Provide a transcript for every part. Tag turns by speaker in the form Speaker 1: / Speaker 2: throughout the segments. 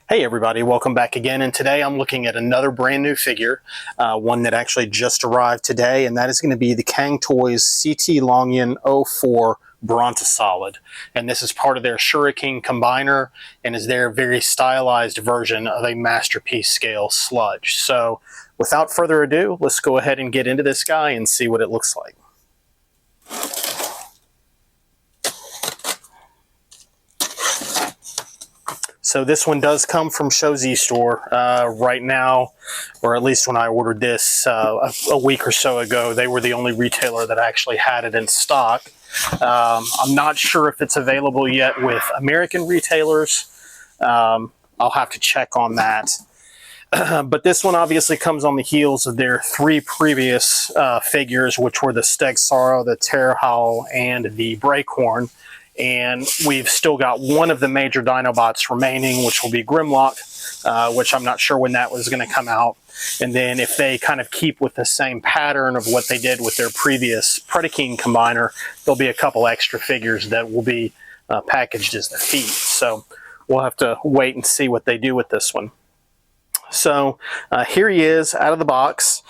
Speaker 1: Hey everybody, welcome back again, and today I'm looking at another brand new figure, one that actually just arrived today, and that is going to be the Cang Toys CT-Longyan 04 Brontosolid. And this is part of their Shuriken combiner and is their very stylized version of a Masterpiece Scale Sludge. So without further ado, let's go ahead and get into this guy and see what it looks like. So this one does come from Shozi store right now, or at least when I ordered this a week or so ago. They were the only retailer that actually had it in stock. I'm not sure if it's available yet with American retailers. I'll have to check on that. But this one obviously comes on the heels of their three previous figures, which were the Stegsaro, the Terhal, and the Breakhorn. And we've still got one of the major Dinobots remaining, which will be Grimlock, which I'm not sure when that was going to come out. And then if they kind of keep with the same pattern of what they did with their previous Predaking combiner, there'll be a couple extra figures that will be packaged as the feet. So we'll have to wait and see what they do with this one. So here he is out of the box.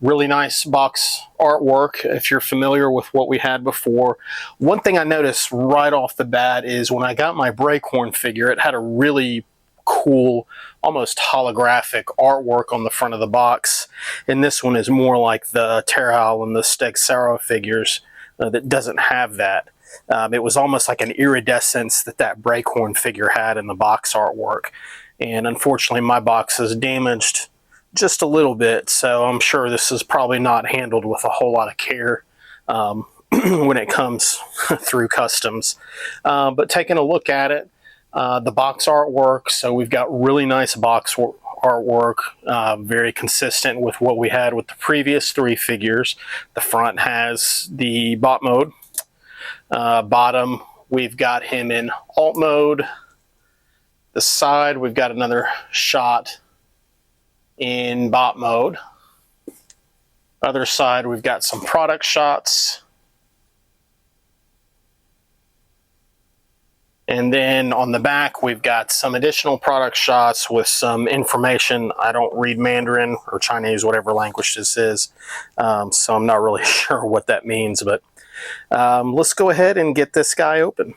Speaker 1: Really nice box artwork if you're familiar with what we had before. One thing I noticed right off the bat is when I got my Breakhorn figure, it had a really cool, almost holographic artwork on the front of the box. And this one is more like the Terhal and the Stegsaro figures that doesn't have that. It was almost like an iridescence that Breakhorn figure had in the box artwork. And unfortunately, my box is damaged just a little bit, so I'm sure this is probably not handled with a whole lot of care when it comes through customs. But taking a look at it, the box artwork, so we've got really nice box artwork, very consistent with what we had with the previous three figures. The front has the bot mode. Bottom, we've got him in alt mode. The side, we've got another shot in bot mode. Other side, we've got some product shots. And then on the back, we've got some additional product shots with some information. I don't read Mandarin or Chinese, whatever language this is, so I'm not really sure what that means, but let's go ahead and get this guy open.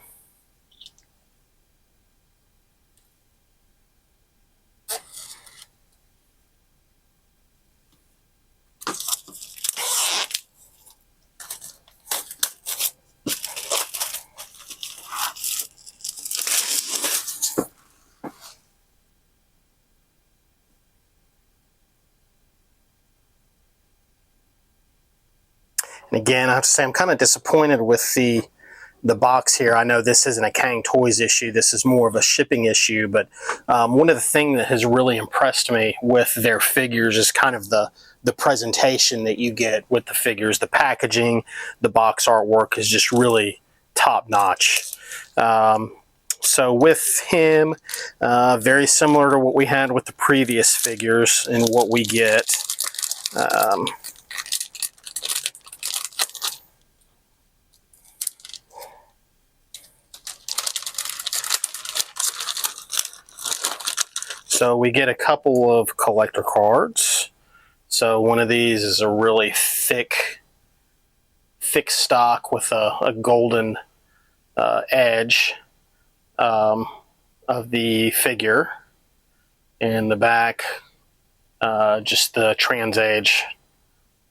Speaker 1: And again, I have to say I'm kind of disappointed with the box here. I know this isn't a Cang Toys issue, this is more of a shipping issue, but one of the things that has really impressed me with their figures is kind of the presentation that you get with the figures. The packaging, the box artwork is just really top-notch. So with him, very similar to what we had with the previous figures and what we get. So we get a couple of collector cards. So one of these is a really thick stock with a golden edge of the figure. In the back, just the trans-age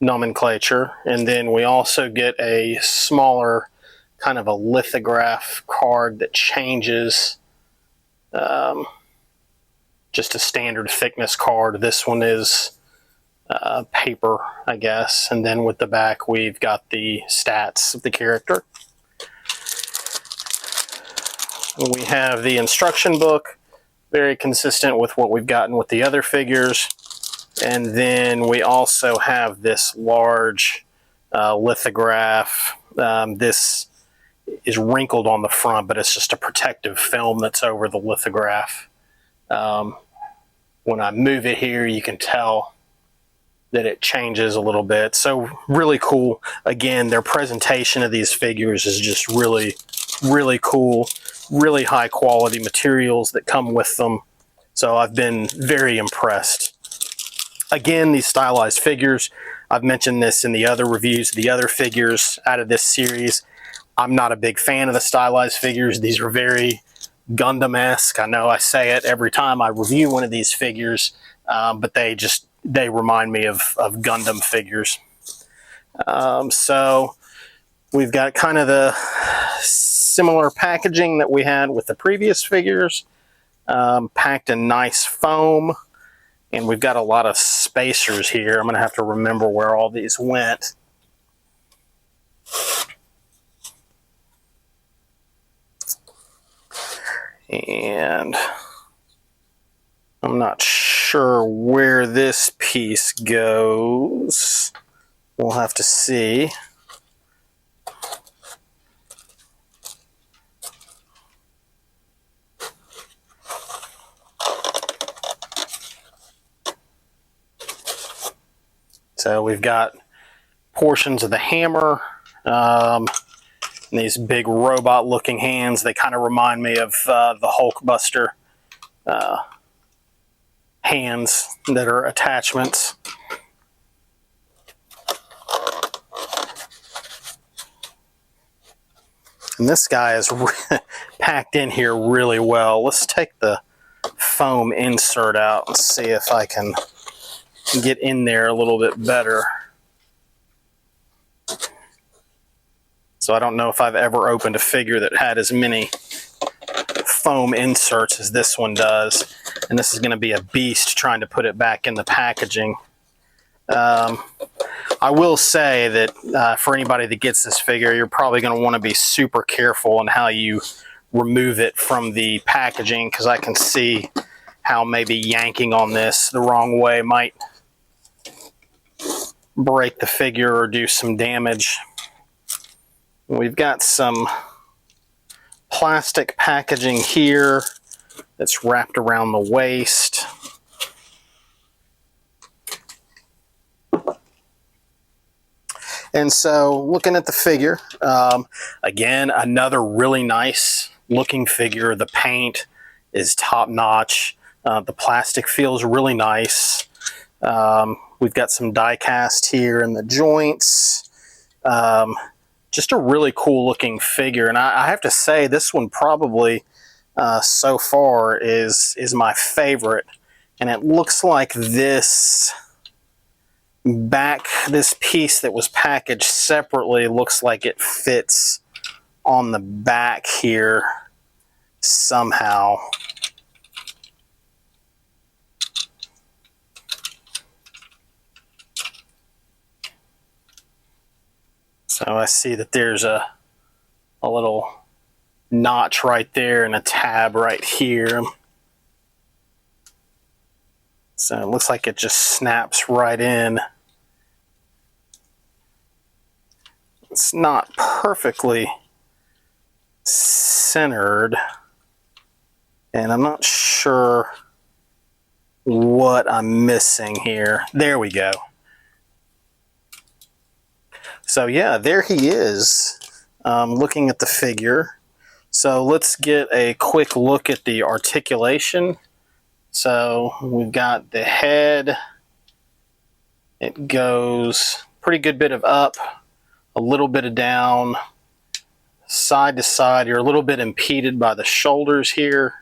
Speaker 1: nomenclature. And then we also get a smaller kind of a lithograph card that changes. Just a standard thickness card. This one is paper, I guess. And then with the back, we've got the stats of the character. We have the instruction book, very consistent with what we've gotten with the other figures. And then we also have this large lithograph. This is wrinkled on the front, but it's just a protective film that's over the lithograph. When I move it here, you can tell that it changes a little bit. So really cool. Again, their presentation of these figures is just really, really cool. really high quality materials that come with them. So I've been very impressed. Again, these stylized figures, I've mentioned this in the other reviews, the other figures out of this series. I'm not a big fan of the stylized figures. These are very Gundam-esque. I know I say it every time I review one of these figures, but they remind me of Gundam figures. So we've got kind of the similar packaging that we had with the previous figures, packed in nice foam, and we've got a lot of spacers here. I'm going to have to remember where all these went. And I'm not sure where this piece goes. We'll have to see. So we've got portions of the hammer, and these big robot-looking hands. They kind of remind me of the Hulkbuster hands that are attachments. And this guy is packed in here really well. Let's take the foam insert out and see if I can get in there a little bit better. So I don't know if I've ever opened a figure that had as many foam inserts as this one does. And this is going to be a beast trying to put it back in the packaging. I will say that for anybody that gets this figure, you're probably going to want to be super careful in how you remove it from the packaging, because I can see how maybe yanking on this the wrong way might break the figure or do some damage. We've got some plastic packaging here that's wrapped around the waist. And so looking at the figure, again, another really nice looking figure. The paint is top notch. The plastic feels really nice. We've got some die cast here in the joints. Just a really cool looking figure. And I have to say, this one probably so far is my favorite. And it looks like this piece that was packaged separately looks like it fits on the back here somehow. So I see that there's a little notch right there and a tab right here. So it looks like it just snaps right in. It's not perfectly centered, and I'm not sure what I'm missing here. There we go. So yeah, there he is, looking at the figure. So let's get a quick look at the articulation. So we've got the head. It goes pretty good bit of up, a little bit of down, side to side. You're a little bit impeded by the shoulders here.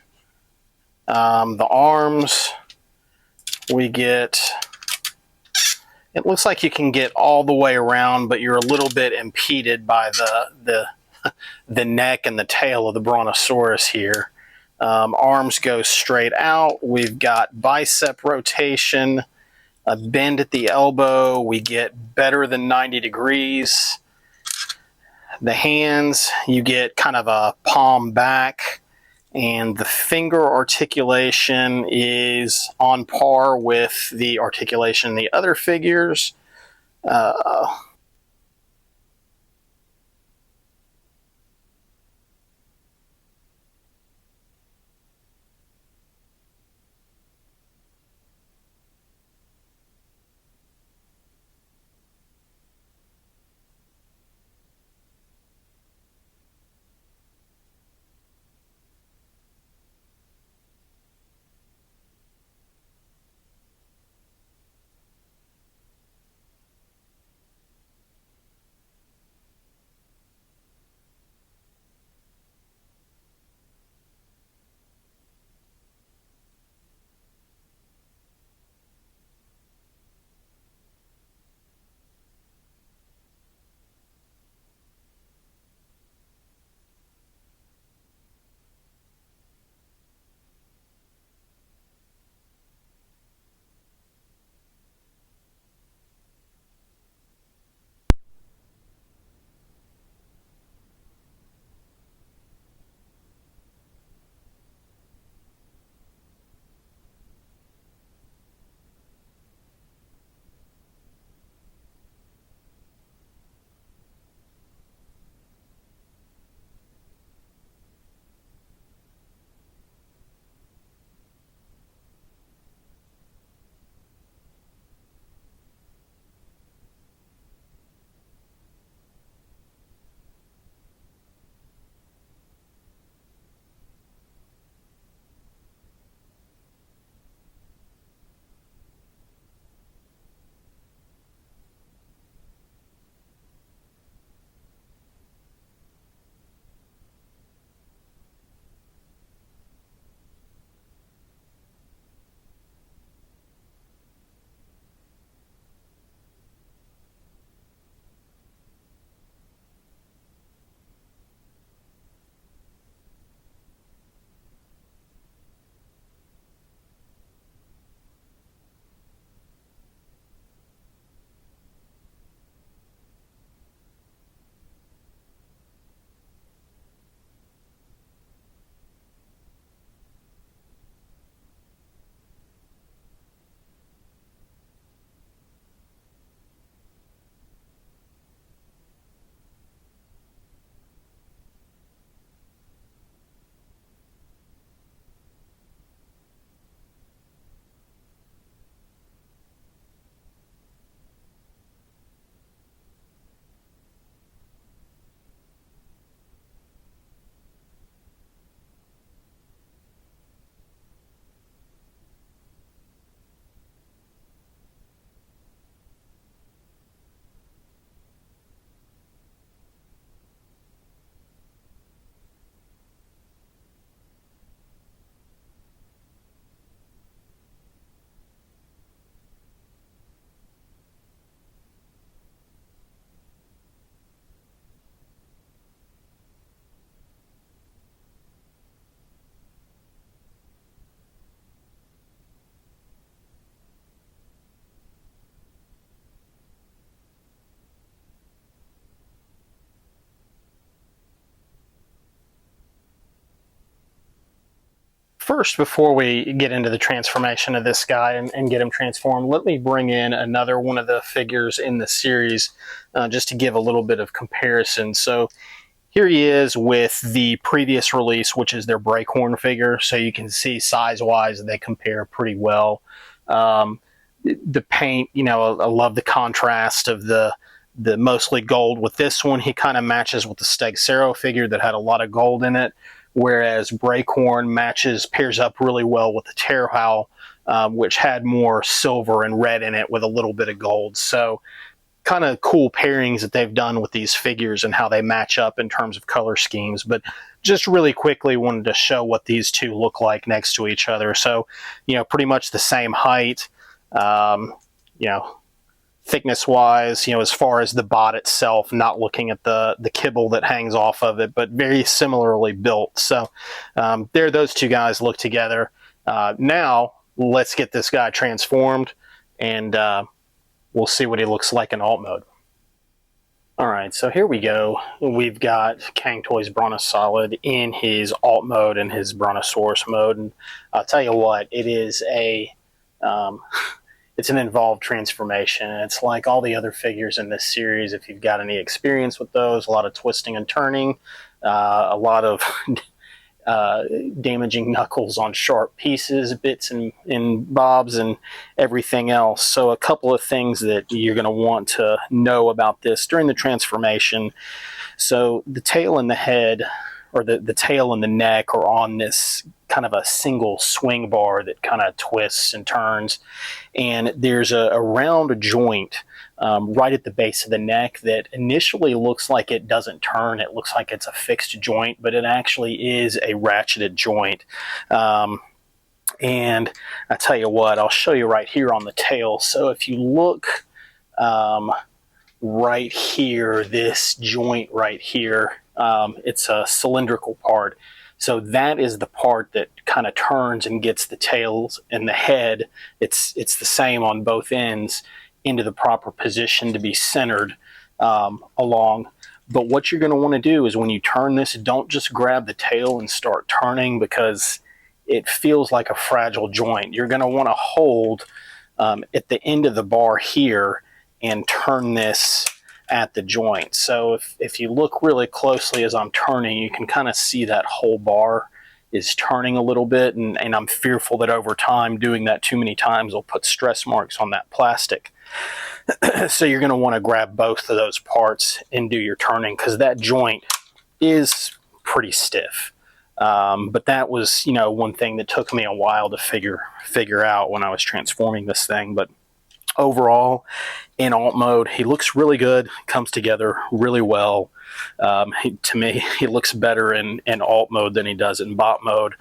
Speaker 1: The arms, we get, it looks like you can get all the way around, but you're a little bit impeded by the neck and the tail of the Brontosaurus here. Arms go straight out. We've got bicep rotation, a bend at the elbow. We get better than 90 degrees. The hands, you get kind of a palm back, and the finger articulation is on par with the articulation in the other figures. first, before we get into the transformation of this guy and get him transformed, let me bring in another one of the figures in the series just to give a little bit of comparison. So here he is with the previous release, which is their Breakhorn figure. So you can see size-wise they compare pretty well. The paint, you know, I love the contrast of the mostly gold. With this one, he kind of matches with the Stegzero figure that had a lot of gold in it, whereas Breakhorn pairs up really well with the Terrorhowl, which had more silver and red in it with a little bit of gold. So kind of cool pairings that they've done with these figures and how they match up in terms of color schemes. But just really quickly wanted to show what these two look like next to each other. So, you know, pretty much the same height, you know, thickness wise, you know, as far as the bot itself, not looking at the kibble that hangs off of it, but very similarly built. So there those two guys look together. Now let's get this guy transformed, and we'll see what he looks like in alt mode. All right, so here we go. We've got Cang Toys Brontosolid in his alt mode and his Brontosaurus mode, and I'll tell you what, it is a it's an involved transformation. It's like all the other figures in this series. If you've got any experience with those, a lot of twisting and turning, a lot of damaging knuckles on sharp pieces, bits and bobs, and everything else. So a couple of things that you're going to want to know about this during the transformation. So the tail and the head, or the tail and the neck, are on this kind of a single swing bar that kind of twists and turns, and there's a round joint right at the base of the neck that initially looks like it doesn't turn. It looks like it's a fixed joint, but it actually is a ratcheted joint. And I tell you what, I'll show you right here on the tail. So if you look right here, this joint right here, it's a cylindrical part. So that is the part that kind of turns and gets the tails and the head. It's the same on both ends, into the proper position to be centered along. But what you're going to want to do is when you turn this, don't just grab the tail and start turning, because it feels like a fragile joint. You're going to want to hold at the end of the bar here and turn this at the joint. So if you look really closely as I'm turning, you can kind of see that whole bar is turning a little bit, and I'm fearful that over time, doing that too many times will put stress marks on that plastic. So you're going to want to grab both of those parts and do your turning, because that joint is pretty stiff. But that was, you know, one thing that took me a while to figure out when I was transforming this thing. But overall, in alt mode, he looks really good, comes together really well. To me, he looks better in alt mode than he does in bot mode.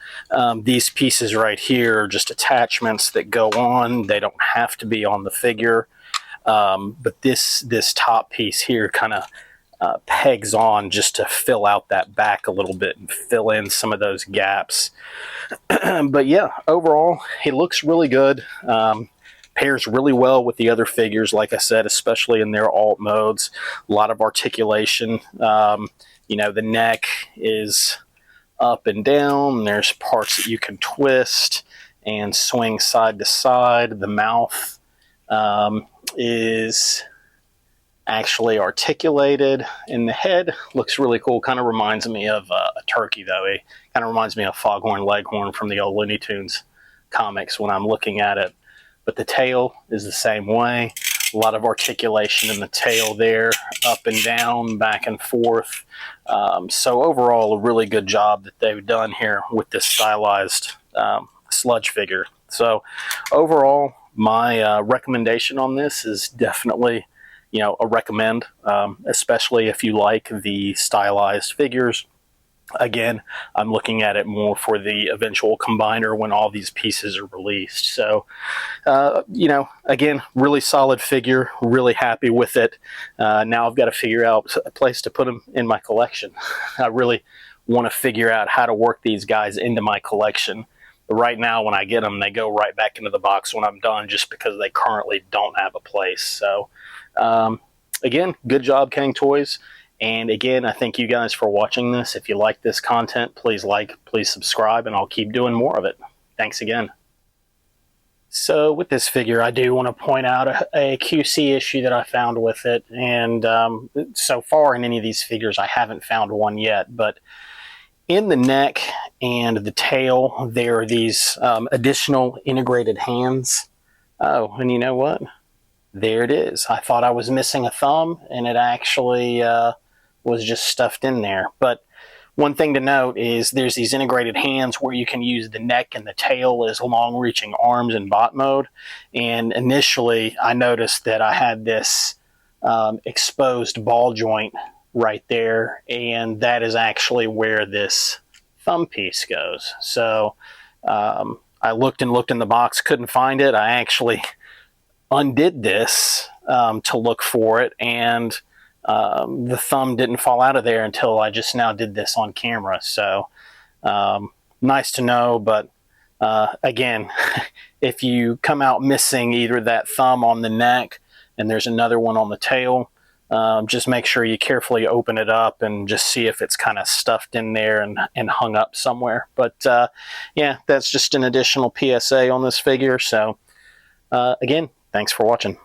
Speaker 1: These pieces right here are just attachments that go on. They don't have to be on the figure. But this top piece here kind of pegs on just to fill out that back a little bit and fill in some of those gaps. But yeah, overall, he looks really good. Pairs really well with the other figures, like I said, especially in their alt modes. A lot of articulation. You know, the neck is up and down. There's parts that you can twist and swing side to side. The mouth is actually articulated, and the head looks really cool. Kind of reminds me of a turkey, though. It kind of reminds me of Foghorn Leghorn from the old Looney Tunes comics when I'm looking at it. But the tail is the same way. A lot of articulation in the tail there, up and down, back and forth. So overall, a really good job that they've done here with this stylized sludge figure. So overall, my recommendation on this is definitely, you know, a recommend, especially if you like the stylized figures. Again, I'm looking at it more for the eventual combiner when all these pieces are released. So, you know, again, really solid figure, really happy with it. Now I've got to figure out a place to put them in my collection. I really want to figure out how to work these guys into my collection. But right now, when I get them, they go right back into the box when I'm done, just because they currently don't have a place. So, again, good job, Cang Toys. And again, I thank you guys for watching this. If you like this content, please like, please subscribe, and I'll keep doing more of it. Thanks again. So with this figure, I do want to point out a QC issue that I found with it. And so far in any of these figures, I haven't found one yet. But in the neck and the tail, there are these additional integrated hands. Oh, and you know what? There it is. I thought I was missing a thumb, and it actually was just stuffed in there. But one thing to note is there's these integrated hands where you can use the neck and the tail as long-reaching arms in bot mode. And initially, I noticed that I had this exposed ball joint right there, and that is actually where this thumb piece goes. So I looked and looked in the box, couldn't find it. I actually undid this to look for it, and the thumb didn't fall out of there until I just now did this on camera. So nice to know, but again, if you come out missing either that thumb on the neck and there's another one on the tail, just make sure you carefully open it up and just see if it's kind of stuffed in there and hung up somewhere. But yeah, that's just an additional PSA on this figure. So again, thanks for watching.